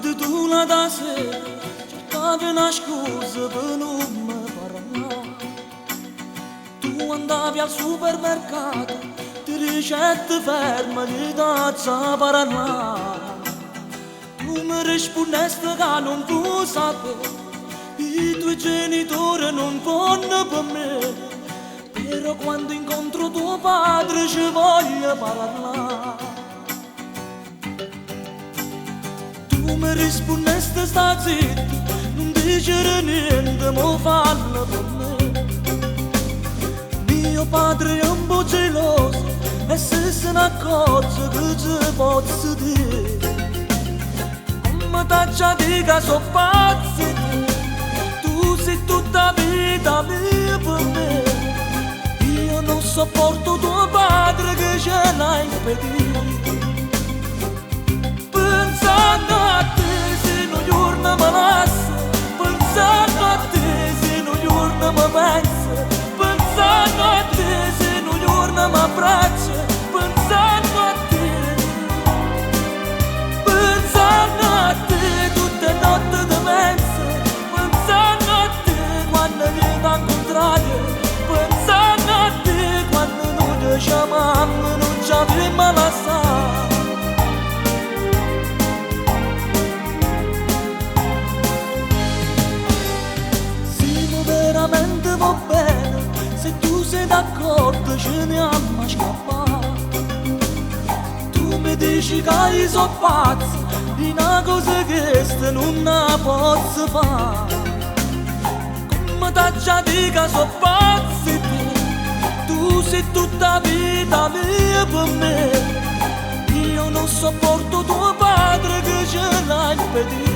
Quando tu la da sera cercavi una scusa per non mi parlare, tu andavi al supermercato, ti ricette ferma di tazza parlare. Tu mi rispondesti che non tu sapevi, i tuoi genitori non fanno per me, però quando incontro tuo padre ci voglio parlare. Tu mi rispondesti sta zitto, non dicere niente, ma fallo per me. Mio padre è un po' geloso e se ne accorge che ci posso dire, come t'accia di che so pazzi, tu sei tutta vita mia per me. Io non sopporto tuo padre che ce l'ha impedito. Pensando a te se un giorno mi lascia, pensando a te se un giorno mi pensa, pensando a te se un giorno mi abbraccia, pensando a te, pensando a te tutte notte di mezza, pensando a te quando viene al contrario, pensando a te quando noi ci chiamiamo non ci abbiamo lasciato. Veramente va bene, se tu sei d'accordo ce ne andiamo a scappare. Tu mi dici che io sono pazzo, di una cosa che questa non la posso fare. Come t'accia di che sono pazzo tu sei tutta vita mia per me. Io non sopporto tuo padre che ce l'ha impedito.